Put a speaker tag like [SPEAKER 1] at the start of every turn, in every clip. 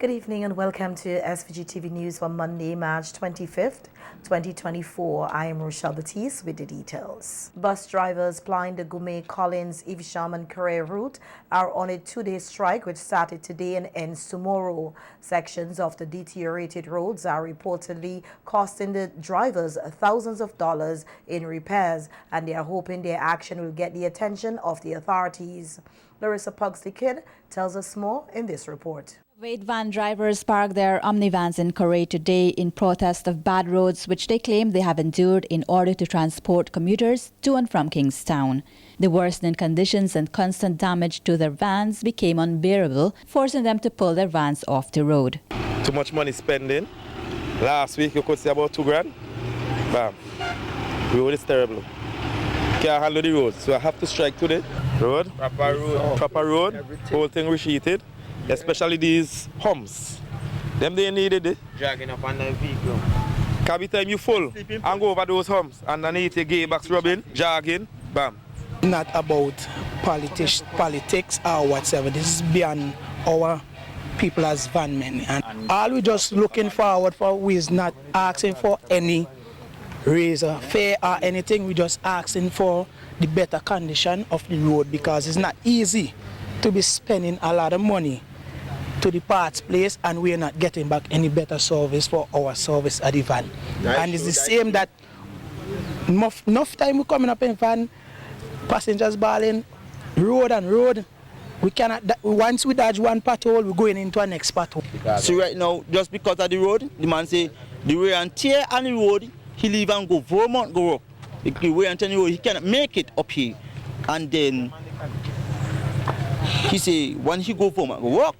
[SPEAKER 1] Good evening and welcome to SVG-TV News for Monday, March 25th, 2024. I am Rochelle Batiste with the details. Bus drivers plying the Gumé, Collins, Evesham and Korea route are on a two-day strike which started today and ends tomorrow. Sections of the deteriorated roads are reportedly costing the drivers thousands of dollars in repairs, and they are hoping their action will get the attention of the authorities. Larissa Pugsley-Kidd tells us more in this report.
[SPEAKER 2] Van drivers parked their omnivans in Korea today in protest of bad roads which they claim they have endured in order to transport commuters to and from Kingstown. The worsening conditions and constant damage to their vans became unbearable, forcing them to pull their vans off the road.
[SPEAKER 3] Too much money spending. Last week you could see about $2,000. Bam. Road is terrible. Can't handle the road, so I have to strike today. Road, proper road, whole thing resheeted. Especially these humps. Them they needed it.
[SPEAKER 4] Dragging up on the vehicle.
[SPEAKER 3] Every time you full and go over those humps underneath your gearbox rubbing, jogging, bam.
[SPEAKER 5] Not about politics or whatsoever. This is beyond our people as van men. And all we just looking forward for, we is not asking for any raise or fare or anything. We just asking for the better condition of the road, because it's not easy to be spending a lot of money to the parts place and we're not getting back any better service for our service at the van. And it's the same that enough time we coming up in van, passengers bawling, road and road. We cannot, once we dodge one pothole, we're going into a next pothole.
[SPEAKER 4] So right now, just because of the road, the man say the wear and tear on the road, he leave and go Vermont, go up. The wear and tear on the road, he cannot make it up here. And then he say when he go Vermont, go work,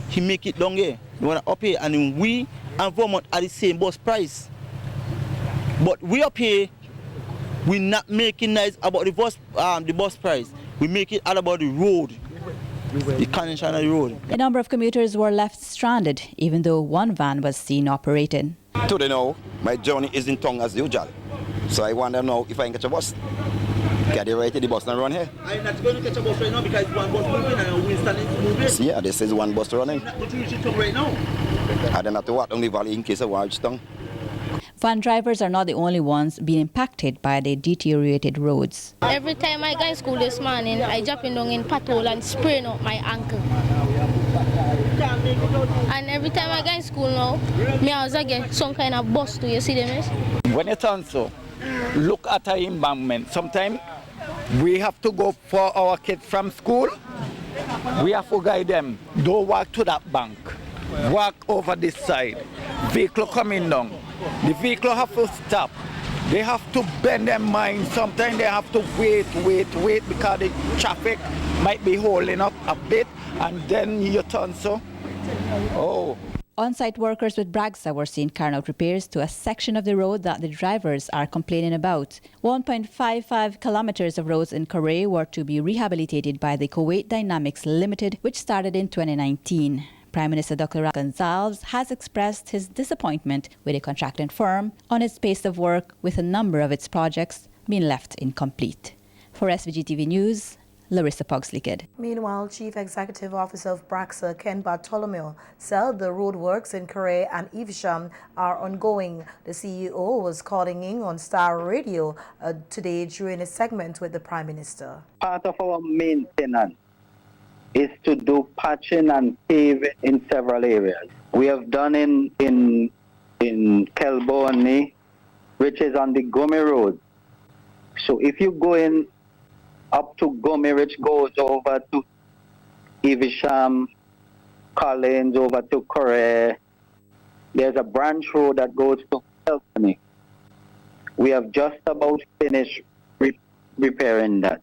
[SPEAKER 4] he make it down here. You wanna up here, and then we and Vermont are the same bus price. But we up here, we not making nice about the bus price. We make it all about the road, the condition of the road.
[SPEAKER 2] A number of commuters were left stranded, even though one van was seen operating.
[SPEAKER 6] Today now, my journey is in town as usual. So I wonder now if I can catch a bus. Can they ride to the bus and run here?
[SPEAKER 4] I'm not going to catch a bus right now because one bus moving and Winston is moving.
[SPEAKER 6] Yeah, this is one bus running.
[SPEAKER 4] But you reach town right now.
[SPEAKER 6] I don't have to walk down the valley in case of watch town.
[SPEAKER 2] Van drivers are not the only ones being impacted by the deteriorated roads.
[SPEAKER 7] Every time I go in school this morning, I jump in down in pothole and sprain out my ankle. And every time I go in school now, me also get some kind of bus too, you see them?
[SPEAKER 8] When it's on so, look at our embankment. Sometimes we have to go for our kids from school. We have to guide them. Don't walk to that bank. Walk over this side. Vehicle coming down. The vehicle have to stop. They have to bend their mind. Sometimes they have to wait because the traffic might be holding up a bit, and then you turn so. Oh.
[SPEAKER 2] On-site workers with Balliceaux were seen carrying out repairs to a section of the road that the drivers are complaining about. 1.55 kilometers of roads in Korea were to be rehabilitated by the Kuwait Dynamics Limited, which started in 2019. Prime Minister Dr. Gonzalez has expressed his disappointment with a contracting firm on its pace of work, with a number of its projects being left incomplete. For SVG-TV News, Larissa Pugsley-Kidd.
[SPEAKER 1] Meanwhile, Chief Executive Officer of Balliceaux, Ken Bartholomew, said the roadworks in Korea and Evesham are ongoing. The CEO was calling in on Star Radio today during a segment with the Prime Minister.
[SPEAKER 9] Part of our maintenance is to do patching and paving in several areas. We have done in Kelboni, which is on the Gumé Road. So if you go in up to Gumé, which goes over to Evesham, Collins, over to Korea, there's a branch road that goes to Kelboni. We have just about finished repairing that.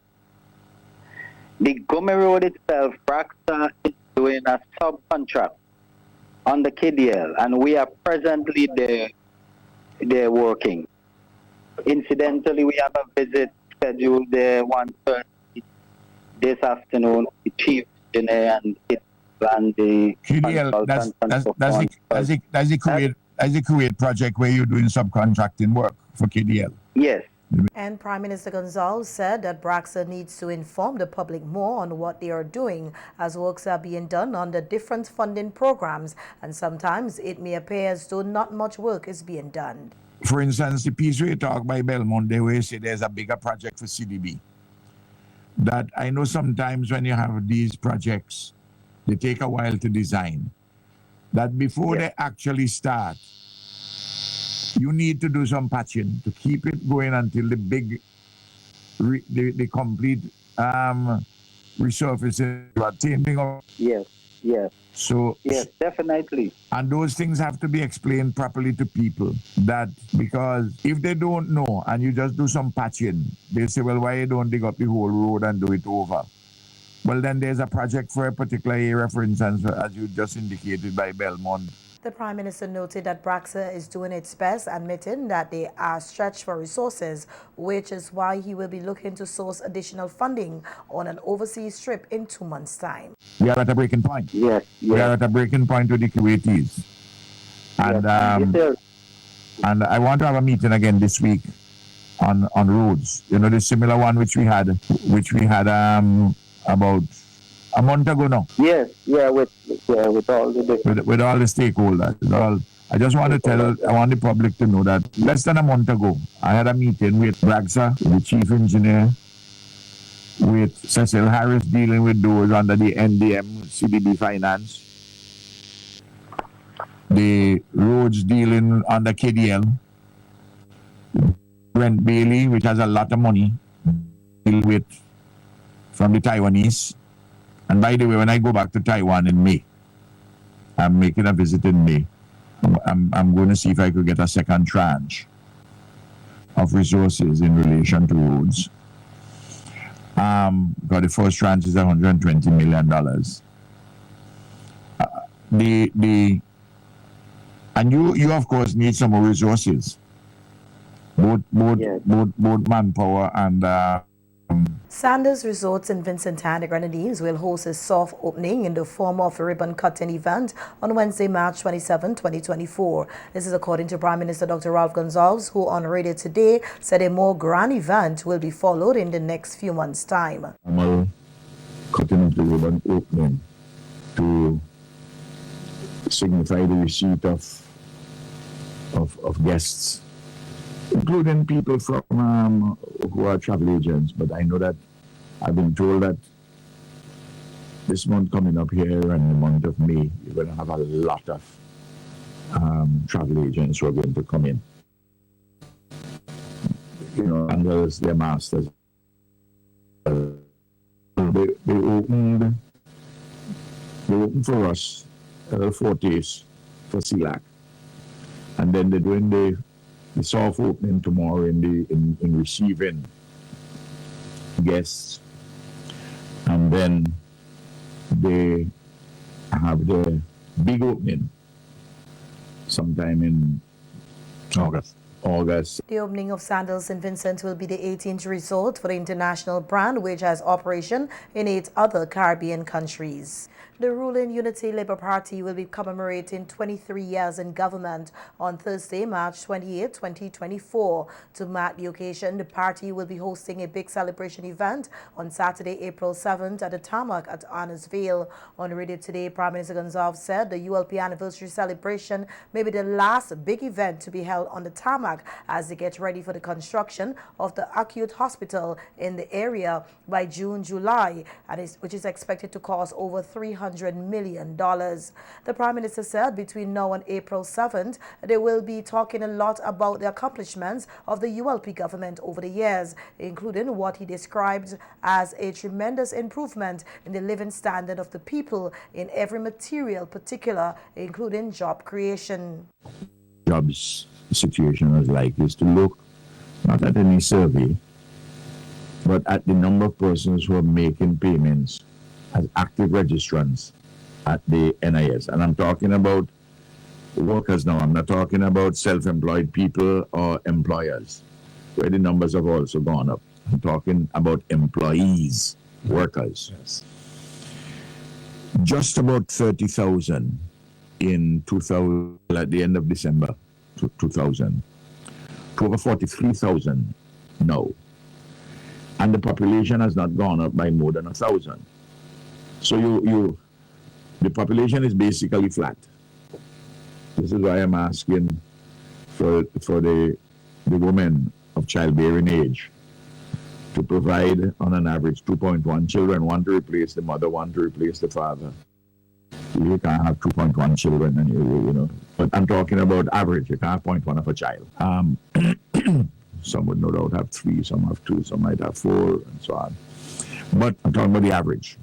[SPEAKER 9] The Gumé Road itself, Balliceaux is doing a subcontract on the KDL, and we are presently there working. Incidentally, we have a visit scheduled there 1:30 this afternoon. The chief engineer and the
[SPEAKER 10] KDL, that's the Kuwait project where you're doing subcontracting work for KDL.
[SPEAKER 9] Yes.
[SPEAKER 1] And Prime Minister Gonzalez said that Braxa needs to inform the public more on what they are doing, as works are being done under different funding programs, and sometimes it may appear as though not much work is being done.
[SPEAKER 10] For instance, the piece we talk by Belmont, they will say there's a bigger project for CDB. That I know sometimes when you have these projects, they take a while to design. That before they actually start, you need to do some patching to keep it going until the big, the complete resurfacing, attaining of.
[SPEAKER 9] Yes, yes.
[SPEAKER 10] So
[SPEAKER 9] yes, definitely.
[SPEAKER 10] And those things have to be explained properly to people. That because if they don't know and you just do some patching, they say, well, why you don't dig up the whole road and do it over? Well, then there's a project for a particular area, for instance, as you just indicated by Belmont.
[SPEAKER 1] The Prime Minister noted that Braxa is doing its best, admitting that they are stretched for resources, which is why he will be looking to source additional funding on an overseas trip in 2 months' time.
[SPEAKER 10] We are at a breaking point.
[SPEAKER 9] Yes, yes.
[SPEAKER 10] We are at a breaking point with the Kuwaitis. And,
[SPEAKER 9] yes.
[SPEAKER 10] And I want to have a meeting again this week on roads. You know, the similar one which we had about a month ago now.
[SPEAKER 9] Yes, yeah, with all the
[SPEAKER 10] with all the stakeholders. I just want to I want the public to know that less than a month ago, I had a meeting with Braxa, the chief engineer, with Cecil Harris dealing with those under the NDM CDB finance, the roads dealing under KDL, Brent Bailey, which has a lot of money, deal with from the Taiwanese. And by the way, when I go back to Taiwan in May, I'm making a visit in May. I'm going to see if I could get a second tranche of resources in relation to roads. Because the first tranche is $120 million. And you of course need some more resources, both manpower and.
[SPEAKER 1] Sandals Resort in Vincent and the Grenadines will host a soft opening in the form of a ribbon-cutting event on Wednesday, March 27, 2024. This is according to Prime Minister Dr. Ralph Gonzalez, who on radio today said a more grand event will be followed in the next few months' time.
[SPEAKER 10] Cutting of the ribbon opening to signify the receipt of guests, including people from who are travel agents. But I know that I've been told that this month coming up here and the month of May, you're going to have a lot of travel agents who are going to come in. You know, and their masters. They opened for us 4 days for CELAC. And then they're doing the soft opening tomorrow in receiving guests, and then they have the big opening sometime in August.
[SPEAKER 1] The opening of Sandals St. Vincent will be the 18th resort for the international brand, which has operation in 8 other Caribbean countries. The ruling Unity Labour Party will be commemorating 23 years in government on Thursday, March 28, 2024. To mark the occasion, the party will be hosting a big celebration event on Saturday, April 7th at the Tarmac at Arnersville. On radio today, Prime Minister Gonzalez said the ULP anniversary celebration may be the last big event to be held on the Tarmac as they get ready for the construction of the acute hospital in the area by June-July, which is expected to cost over $300 million. The Prime Minister said between now and April 7th, they will be talking a lot about the accomplishments of the ULP government over the years, including what he described as a tremendous improvement in the living standard of the people in every material particular, including job creation.
[SPEAKER 10] Jobs situation was like is to look not at any survey, but at the number of persons who are making payments as active registrants at the NIS. And I'm talking about workers now. I'm not talking about self-employed people or employers, where the numbers have also gone up. I'm talking about employees, workers. Yes. Just about 30,000 in 2000, at the end of December 2000, to over 43,000 No. And the population has not gone up by more than 1,000. So the population is basically flat. This is why I'm asking for the women of childbearing age to provide on an average 2.1 children, one to replace the mother, one to replace the father. You can't have 2.1 children, and you know. But I'm talking about average. You can't have 0.1 of a child. Some would no doubt have 3, some have 2, some might have 4, and so on. But I'm talking about the average.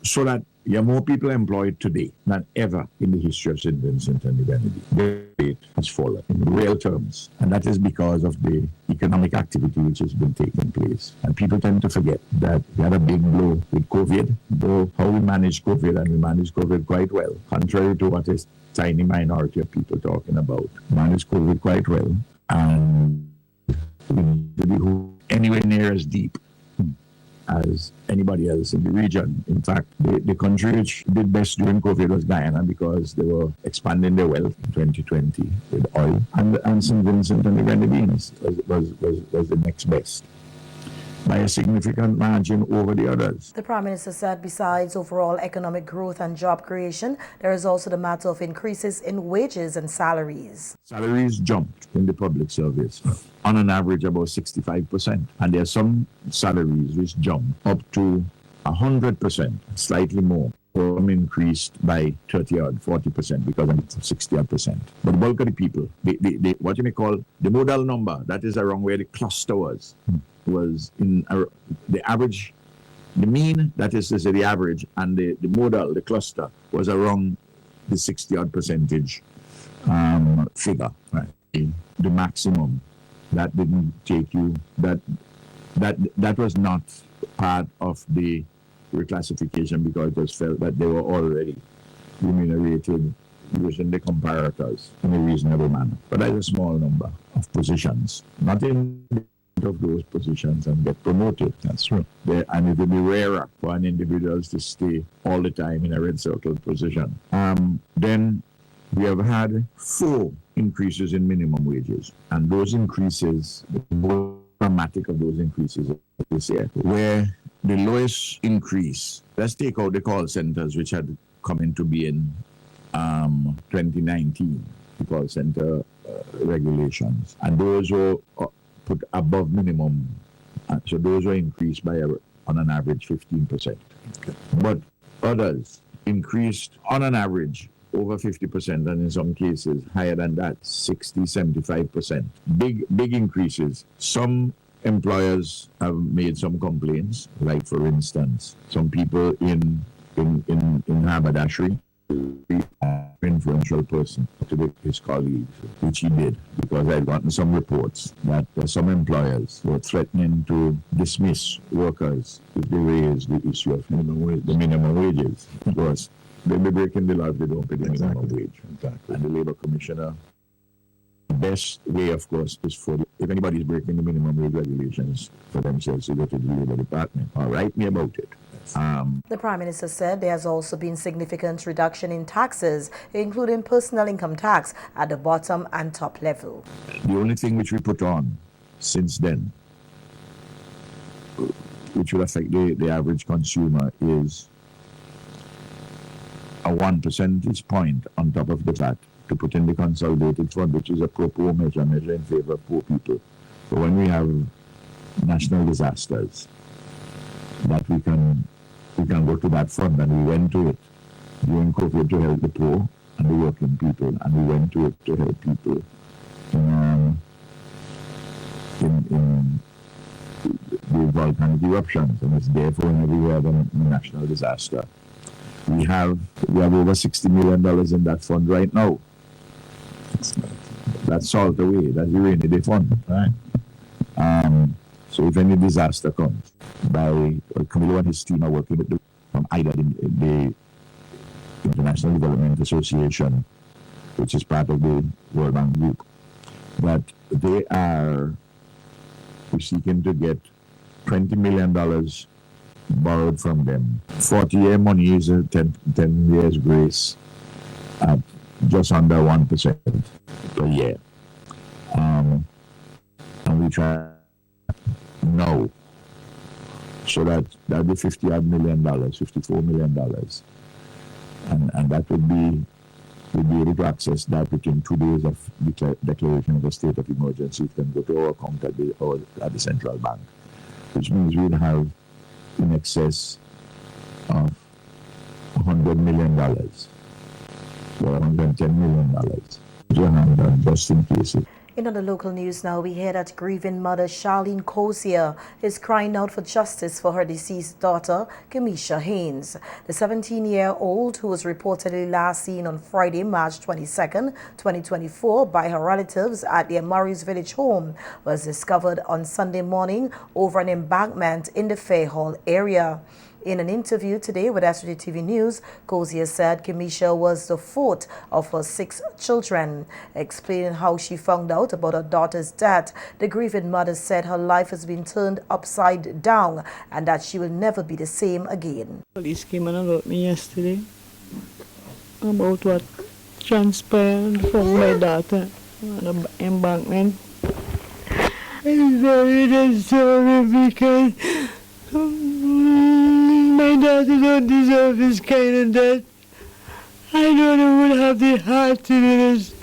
[SPEAKER 10] So that you have more people employed today than ever in the history of St. Vincent and the Grenadines. The rate has fallen in real terms. And that is because of the economic activity which has been taking place. And people tend to forget that we had a big blow with COVID, though how we managed COVID, and we managed COVID quite well, contrary to what is tiny minority of people talking about. Managed COVID quite well, and we didn't go anywhere near as deep as anybody else in the region. In fact, the country which did best during COVID was Guyana, because they were expanding their wealth in 2020 with oil. And St. Vincent and the Grenadines was the next best, by a significant margin over the others.
[SPEAKER 1] The Prime Minister said besides overall economic growth and job creation, there is also the matter of increases in wages and salaries.
[SPEAKER 10] Salaries jumped in the public service on an average about 65%. And there are some salaries which jumped up to 100%, slightly more. Some increased by 30-odd, 40% because of 60-odd%. But the bulk of the people, what you may call the modal number, that is around where the cluster was in the average, the mean, that is to say the average, and the modal, the cluster, was around the 60-odd% figure, right? The maximum. That didn't take you, that was not part of the reclassification, because it was felt that they were already remunerated using the comparators in a reasonable manner. But that's a small number of positions, not in of those positions and get promoted. That's true. And it will be rarer for an individual to stay all the time in a red circle position. Then we have had 4 increases in minimum wages, and those increases, the more dramatic of those increases this year, where the lowest increase, let's take out the call centers which had come into being 2019, the call center regulations, and those were put above minimum, so those were increased by on an average 15%. Okay. But others increased on an average over 50%, and in some cases higher than that, 60, 75%. Big increases. Some employers have made some complaints, like for instance, some people in haberdashery, influential person to his colleagues, which he did, because I'd gotten some reports that some employers were threatening to dismiss workers if they raise the issue of the minimum wages, because they'll be breaking the law if they don't pay the minimum wage. Exactly. And the Labour Commissioner, the best way, of course, is for if anybody's breaking the minimum wage regulations, for themselves to go to the Labour Department or write me about it.
[SPEAKER 1] The Prime Minister said there has also been significant reduction in taxes, including personal income tax at the bottom and top level.
[SPEAKER 10] The only thing which we put on since then, which will affect the average consumer, is a 1 percentage point on top of the VAT to put in the consolidated fund, which is a pro-poor measure in favor of poor people. So when we have national disasters, that we can go to that fund, and we went to it during COVID to help the poor and the working people, and we went to it to help people in the volcanic eruptions, and it's there for whenever we have a national disaster. We have over $60 million in that fund right now. That's salt away. That's the rainy day fund, right? So if any disaster comes, Camilo and his team are working with from either the International Development Association, which is part of the World Bank Group, but they are seeking to get $20 million borrowed from them. 40-year money is a 10 years grace at just under 1% per year. And we try now. So that'd be $50 million, $54 million. And that would be, we'd be able to access that within 2 days of declaration of a state of emergency. It can go to our account at the central bank, which means we'd have in excess of $100 million or $110 million just in case.
[SPEAKER 1] In other local news now, we hear that grieving mother Charlene Cozier is crying out for justice for her deceased daughter, Kamisha Haynes. The 17-year-old, who was reportedly last seen on Friday, March 22nd, 2024, by her relatives at their Murray's Village home, was discovered on Sunday morning over an embankment in the Fair Hall area. In an interview today with SVG-TV News, Cozier said Kamisha was the fourth of her 6 children. Explaining how she found out about her daughter's death, the grieving mother said her life has been turned upside down and that she will never be the same again.
[SPEAKER 11] Police came and alerted me yesterday about what transpired from my daughter on the embankment. I'm very disturbing because my daughter don't deserve this kind of death. I don't know who would have the heart to do this,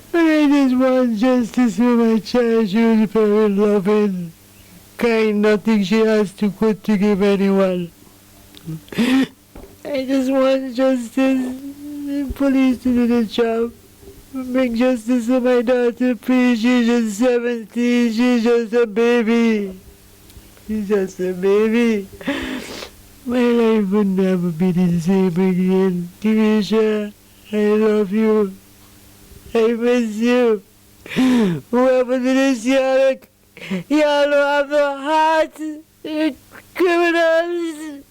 [SPEAKER 11] but I just want justice for my child. She was very loving, kind, nothing she has to put to give anyone. I just want justice, the police to do the job. Bring justice to my daughter, please. She's just 17, she's just a baby. She's just a baby. My life would never be the same again. Kamisha, I love you. I miss you. Whoever did this, y'all don't have the heart. You're criminals.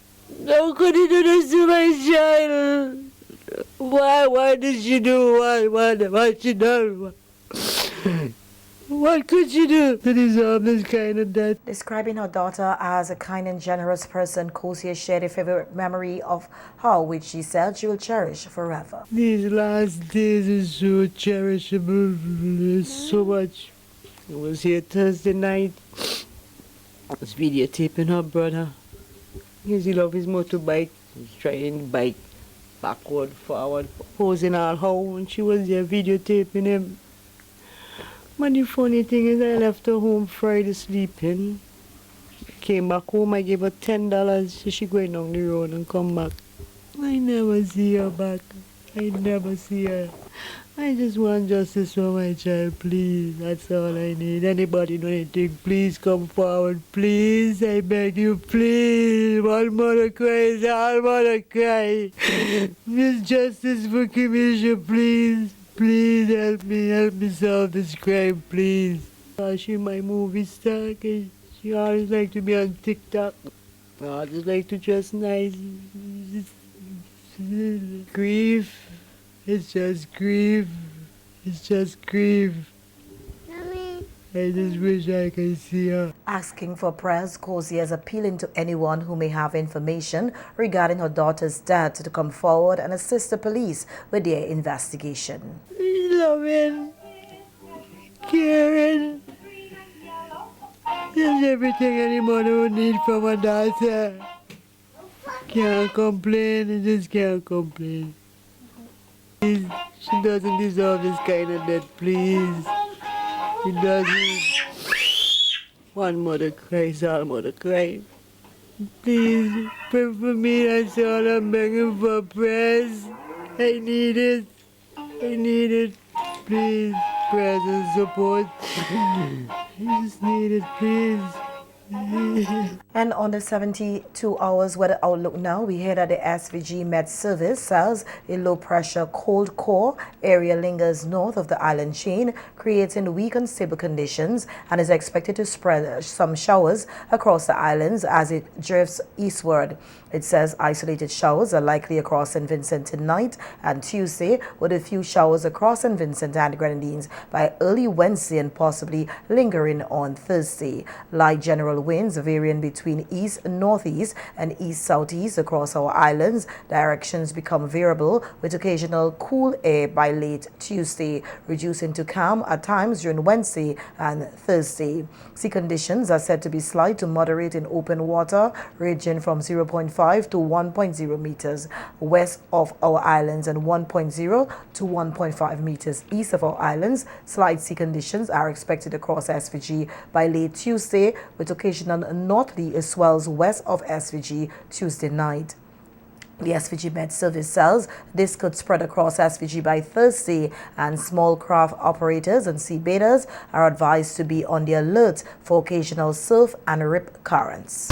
[SPEAKER 11] How could you do this to my child? Why did she do what she done? What could she do to deserve this kind of death?
[SPEAKER 1] Describing her daughter as a kind and generous person, Cozier shared a favorite memory of her, which she said she will cherish forever.
[SPEAKER 11] These last days are so cherishable. There's so much. I was here Thursday night. I was videotaping her brother. Because he loves his motorbike. He's trying to bike backward, forward, posing all how, and she was there videotaping him. But the funny thing is I left her home Friday sleeping. Came back home, I gave her $10 so she going down the road and come back. I never see her back. I never see her. I just want justice for my child, please. That's all I need. Anybody know anything, please come forward, please. I beg you, please. One mother cries, all mother cry. Miss justice for Kamisha, please. Please help me solve this crime, please. She my movie star, cause she always like to be on TikTok. I always like to dress nice. Grief. It's just grief. It's just grief. I just wish I could see her.
[SPEAKER 1] Asking for prayers, Cozier is appealing to anyone who may have information regarding her daughter's death to come forward and assist the police with their investigation.
[SPEAKER 11] Loving, caring, just everything any mother would need from a daughter. Can't complain, I just can't complain. Please, she doesn't deserve this kind of death, please. She doesn't. One mother cries, all mother cry. Please, pray for me, that's all I'm begging for, prayers. I need it. I need it. Please, prayers and support. I just need it, please.
[SPEAKER 1] And on the 72 hours weather outlook now, we hear that the SVG Met Service says a low-pressure cold core area lingers north of the island chain, creating weak and stable conditions, and is expected to spread some showers across the islands as it drifts eastward. It says isolated showers are likely across St. Vincent tonight and Tuesday, with a few showers across St. Vincent and Grenadines by early Wednesday and possibly lingering on Thursday. Light general gale winds varying between east-northeast and east-southeast across our islands. Directions become variable with occasional cool air by late Tuesday, reducing to calm at times during Wednesday and Thursday. Sea conditions are said to be slight to moderate in open water, ranging from 0.5 to 1.0 meters west of our islands and 1.0 to 1.5 meters east of our islands. Slight sea conditions are expected across SVG by late Tuesday, with occasional northerly swells west of SVG Tuesday night. The SVG Med Service says this could spread across SVG by Thursday, and small craft operators and sea bathers are advised to be on the alert for occasional surf and rip currents.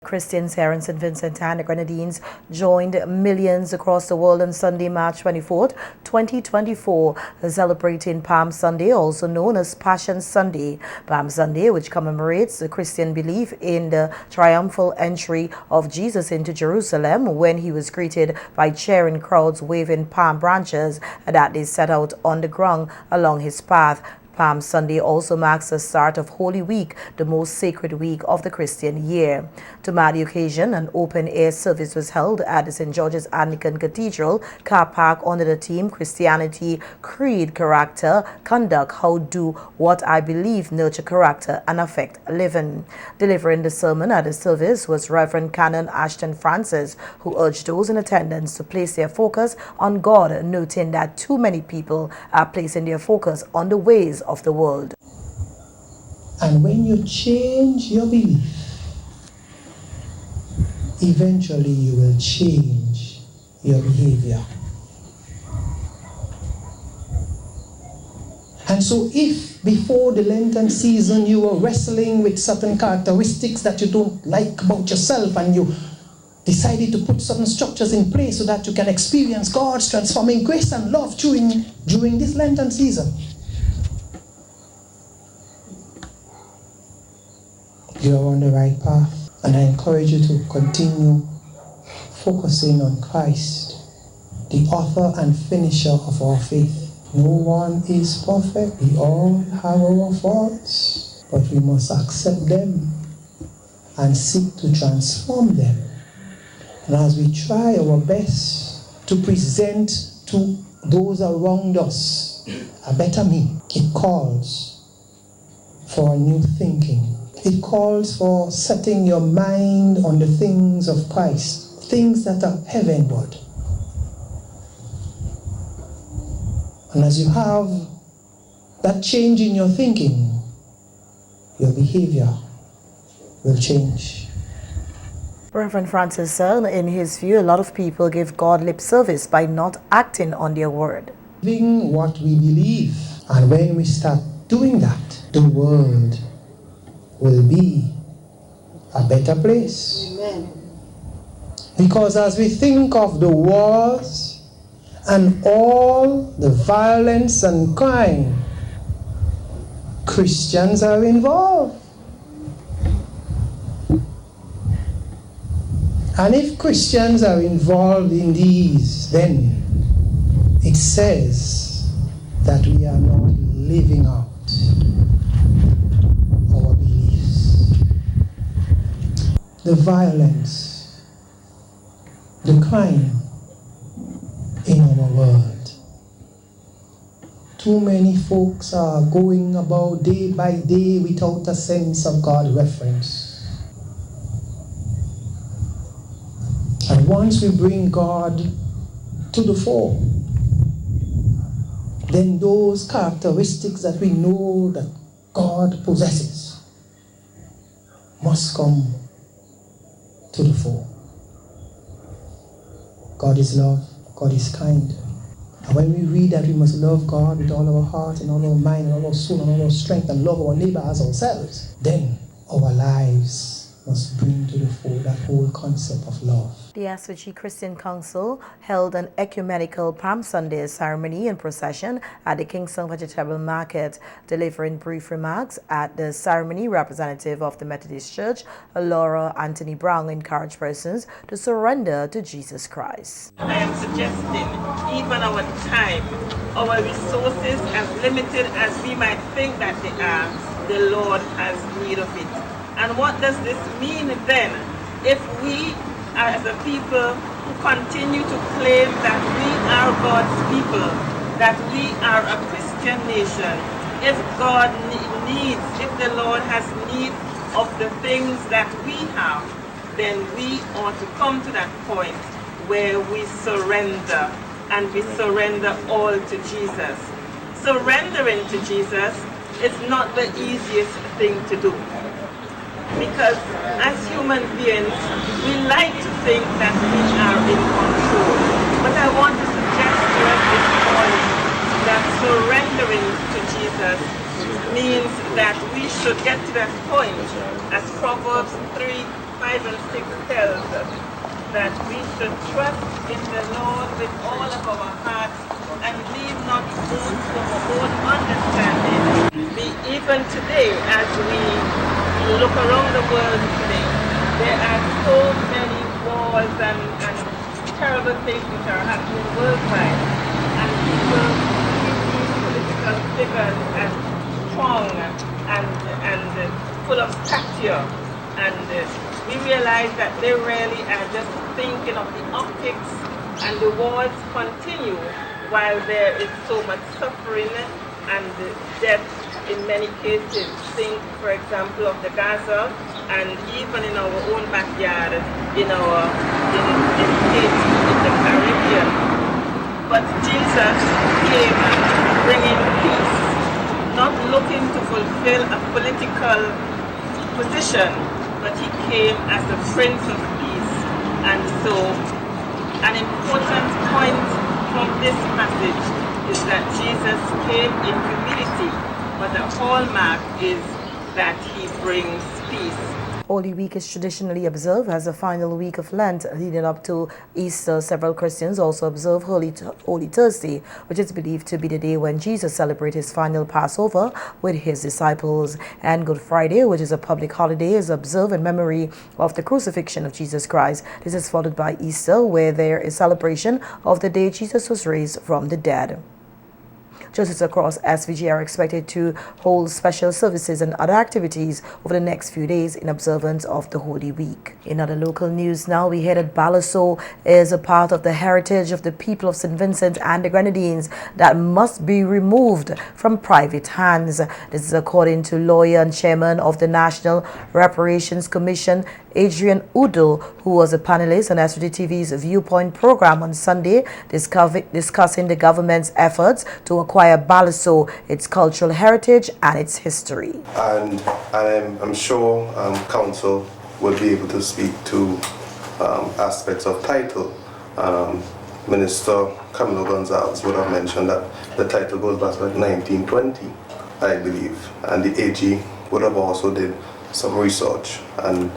[SPEAKER 1] Christians here in St. Vincent and the Grenadines joined millions across the world on Sunday, March 24th, 2024, celebrating Palm Sunday, also known as Passion Sunday. Palm Sunday, which commemorates the Christian belief in the triumphal entry of Jesus into Jerusalem when he was greeted by cheering crowds waving palm branches that they set out on the ground along his path. Palm Sunday also marks the start of Holy Week, the most sacred week of the Christian year. To mark the occasion, an open-air service was held at the St. George's Anglican Cathedral car park under the theme Christianity, Creed, Character, Conduct, How Do What I Believe, Nurture Character, and Affect Living. Delivering the sermon at the service was Reverend Canon Ashton Francis, who urged those in attendance to place their focus on God, noting that too many people are placing their focus on the ways of the world.
[SPEAKER 12] And when you change your belief, eventually you will change your behavior. And so if before the Lenten season you were wrestling with certain characteristics that you don't like about yourself, and you decided to put certain structures in place so that you can experience God's transforming grace and love during this Lenten season, you are on the right path, and I encourage you to continue focusing on Christ, the author and finisher of our faith. No one is perfect. We all have our faults, but we must accept them and seek to transform them. And as we try our best to present to those around us a better me, it calls for a new thinking. It calls for setting your mind on the things of Christ, things that are heavenward. And as you have that change in your thinking, your behavior will change.
[SPEAKER 1] Reverend Francis said, in his view, a lot of people give God lip service by not acting on their word.
[SPEAKER 12] Doing what we believe. And when we start doing that, the world will be a better place. Amen. Because as we think of the wars and all the violence and crime, Christians are involved. And if Christians are involved in these, then it says that we are not living out our beliefs. The violence, the crime in our world. Too many folks are going about day by day without a sense of God reference. And once we bring God to the fore, then those characteristics that we know that God possesses must come to the fore. God is love, God is kind. And when we read that we must love God with all our heart and all our mind and all our soul and all our strength and love our neighbor as ourselves, then our lives must bring to the fore that whole concept of love.
[SPEAKER 1] The SVG Christian Council held an ecumenical Palm Sunday ceremony and procession at the Kingston Vegetable Market. Delivering brief remarks at the ceremony, representative of the Methodist Church, Laura Anthony Brown, encouraged persons to surrender to Jesus Christ.
[SPEAKER 13] I am suggesting even our time, our resources, as limited as we might think that they are, the Lord has need of it. And what does this mean then? If we, as a people who continue to claim that we are God's people, that we are a Christian nation, if God needs, if the Lord has need of the things that we have, then we ought to come to that point where we surrender, and we surrender all to Jesus. Surrendering to Jesus is not the easiest thing to do, because as human beings, we like to think that we are in control. But I want to suggest to us this morning that surrendering to Jesus means that we should get to that point, as Proverbs 3, 5 and 6 tells us, that we should trust in the Lord with all of our hearts and lean not to our own understanding. Even today, as we look around the world today, there are so many wars and terrible things which are happening worldwide, and people see these political figures as strong and full of stature, and we realize that they really are just thinking of the optics, and the wars continue while there is so much suffering and death in many cases. Think, for example, of the Gaza, and even in our own backyard, in Haiti, in the Caribbean. But Jesus came bringing peace, not looking to fulfill a political position, but he came as the Prince of Peace. And so an important point from this passage is that Jesus came in humility, but the hallmark is that he brings peace.
[SPEAKER 1] Holy Week is traditionally observed as the final week of Lent leading up to Easter. Several Christians also observe Holy Thursday, which is believed to be the day when Jesus celebrated his final Passover with his disciples. And Good Friday, which is a public holiday, is observed in memory of the crucifixion of Jesus Christ. This is followed by Easter, where there is celebration of the day Jesus was raised from the dead. Churches across SVG are expected to hold special services and other activities over the next few days in observance of the Holy Week. In other local news now, we hear that Balliceaux is a part of the heritage of the people of St. Vincent and the Grenadines that must be removed from private hands. This is according to lawyer and chairman of the National Reparations Commission, Adrian Udo, who was a panelist on SVG-TV's Viewpoint program on Sunday, discussing the government's efforts to acquire Balliceaux, its cultural heritage and its history.
[SPEAKER 14] And I'm sure Council will be able to speak to aspects of title. Minister Camilo Gonzalez would have mentioned that the title goes back to 1920, I believe, and the AG would have also did some research, and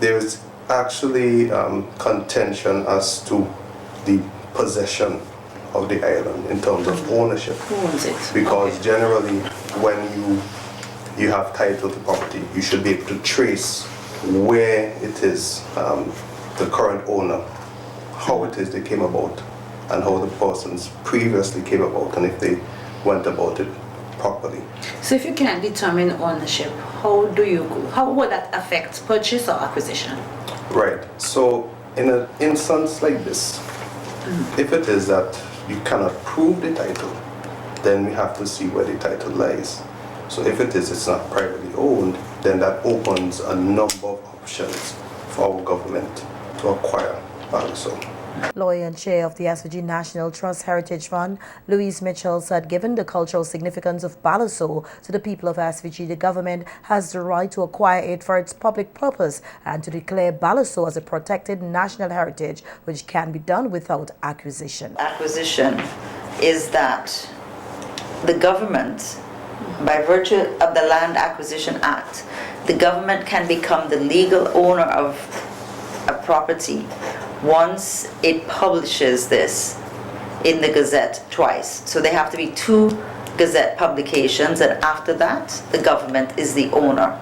[SPEAKER 14] there's actually contention as to the possession of the island in terms of ownership.
[SPEAKER 15] Who owns it?
[SPEAKER 14] Because generally, when you have title to property, you should be able to trace where it is, the current owner, how it is they came about, and how the persons previously came about, and if they went about it properly.
[SPEAKER 15] So if you can't determine ownership, how would that affect purchase or acquisition?
[SPEAKER 14] Right. So in an instance like this, if it is that you cannot prove the title, then we have to see where the title lies. So if it's not privately owned, then that opens a number of options for our government to acquire Balliceaux.
[SPEAKER 1] Lawyer and chair of the SVG National Trust Heritage Fund, Louise Mitchell, said given the cultural significance of Balliceaux to the people of SVG, the government has the right to acquire it for its public purpose and to declare Balliceaux as a protected national heritage, which can be done without acquisition.
[SPEAKER 15] Acquisition is that the government, by virtue of the Land Acquisition Act, the government can become the legal owner of a property once it publishes this in the Gazette twice. So there have to be 2 Gazette publications, and after that, the government is the owner.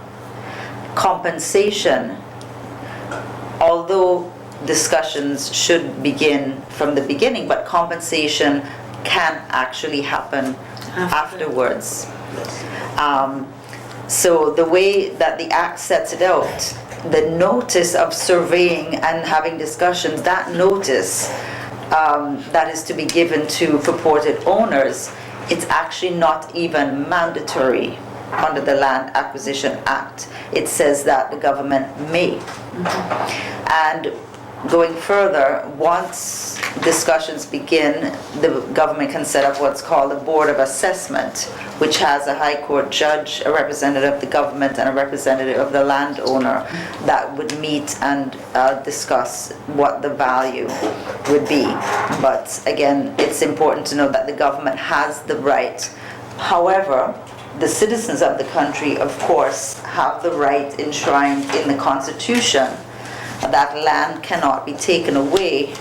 [SPEAKER 15] Compensation, although discussions should begin from the beginning, but compensation can actually happen afterwards. So the way that the Act sets it out, the notice of surveying and having discussions, that notice that is to be given to purported owners, it's actually not even mandatory under the Land Acquisition Act. It says that the government may. And going further, once discussions begin, the government can set up what's called a Board of Assessment, which has a High Court judge, a representative of the government, and a representative of the landowner that would meet and discuss what the value would be. But again, it's important to know that the government has the right. However, the citizens of the country, of course, have the right enshrined in the Constitution that land cannot be taken away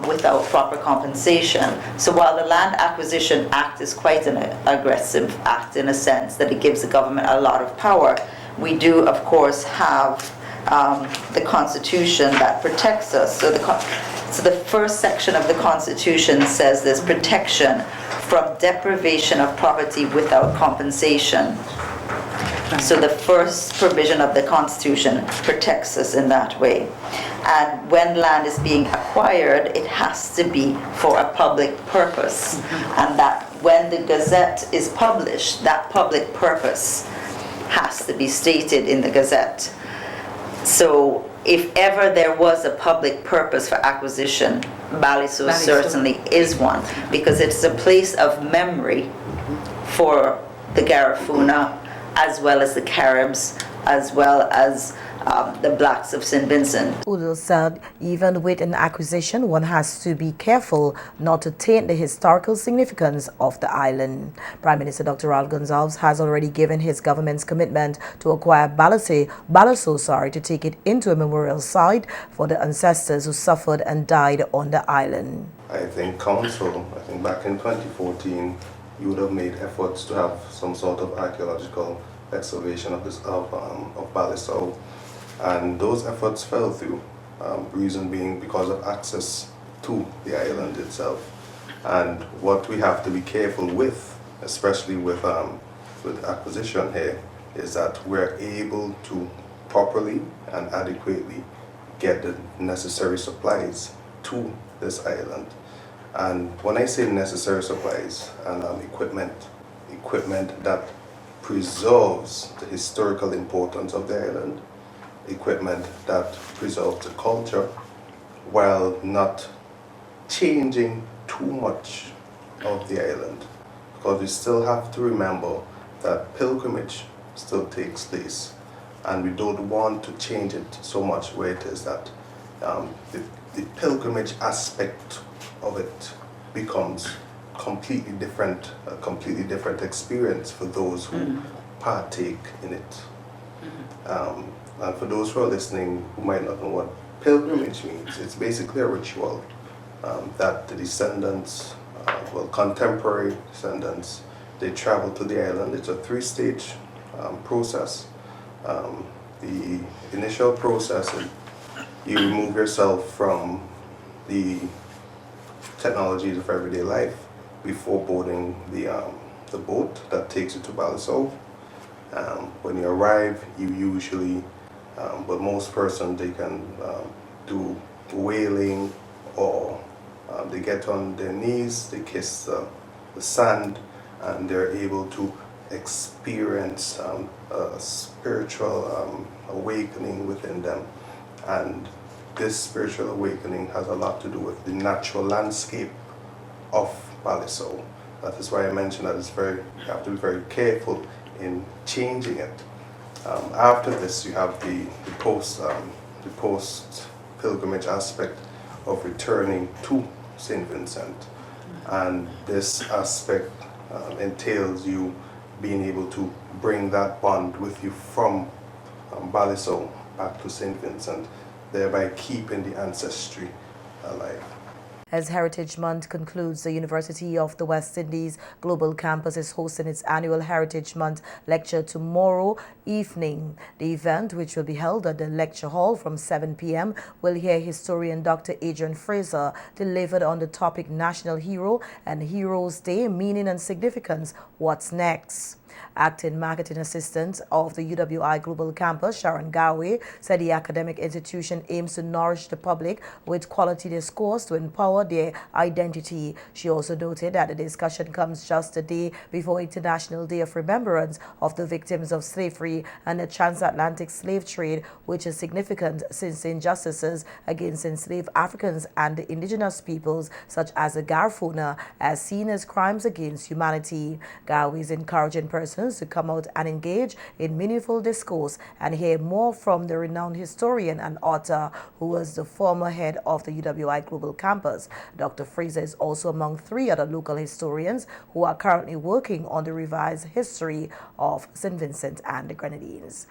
[SPEAKER 15] without proper compensation. So while the Land Acquisition Act is quite an aggressive act in a sense that it gives the government a lot of power, we do, of course, have the Constitution that protects us. So the first section of the Constitution says there's protection from deprivation of property without compensation. So the first provision of the Constitution protects us in that way. And when land is being acquired, it has to be for a public purpose. And that when the Gazette is published, that public purpose has to be stated in the Gazette. So if ever there was a public purpose for acquisition, Balliceaux certainly is one, because it's a place of memory for the Garifuna, as well as the Caribs, as well as the blacks of St. Vincent.
[SPEAKER 1] Udall said even with an acquisition, one has to be careful not to taint the historical significance of the island. Prime Minister Dr. Raul Gonsalves has already given his government's commitment to acquire Balliceaux, to take it into a memorial site for the ancestors who suffered and died on the island.
[SPEAKER 14] I think Council, back in 2014, you would have made efforts to have some sort of archaeological excavation of Balliceaux, and those efforts fell through. Reason being because of access to the island itself. And what we have to be careful with, especially with acquisition here, is that we're able to properly and adequately get the necessary supplies to this island. And when I say necessary supplies and equipment that preserves the historical importance of the island, equipment that preserves the culture while not changing too much of the island. Because we still have to remember that pilgrimage still takes place, and we don't want to change it so much where it is that the pilgrimage aspect of it becomes completely different, a completely different experience for those who partake in it. And for those who are listening who might not know what pilgrimage means, it's basically a ritual that the descendants, contemporary descendants, they travel to the island. It's a three-stage process. The initial process is you remove yourself from the technologies of everyday life before boarding the boat that takes you to Balliceaux. When you arrive, you usually, but most persons, they can do whaling, or they get on their knees, they kiss the sand, and they're able to experience a spiritual awakening within them. And this spiritual awakening has a lot to do with the natural landscape of Balliceaux. That is why I mentioned that you have to be very careful in changing it. After this, you have the post pilgrimage aspect of returning to St. Vincent, and this aspect entails you being able to bring that bond with you from Balliceaux back to St. Vincent, thereby keeping the ancestry alive.
[SPEAKER 1] As Heritage Month concludes, the University of the West Indies Global Campus is hosting its annual Heritage Month lecture tomorrow evening. The event, which will be held at the lecture hall from 7 p.m., will hear historian Dr. Adrian Fraser delivered on the topic National Hero and Heroes Day, Meaning and Significance, What's Next? Acting Marketing Assistant of the UWI Global Campus, Sharon Gawe, said the academic institution aims to nourish the public with quality discourse to empower their identity. She also noted that the discussion comes just a day before International Day of Remembrance of the victims of slavery and the transatlantic slave trade, which is significant since the injustices against enslaved Africans and the indigenous peoples, such as the Garifuna, as seen as crimes against humanity. Gawe is encouraging persons to come out and engage in meaningful discourse and hear more from the renowned historian and author who was the former head of the UWI Global Campus. Dr. Fraser is also among 3 other local historians who are currently working on the revised history of St. Vincent and the Grenadines.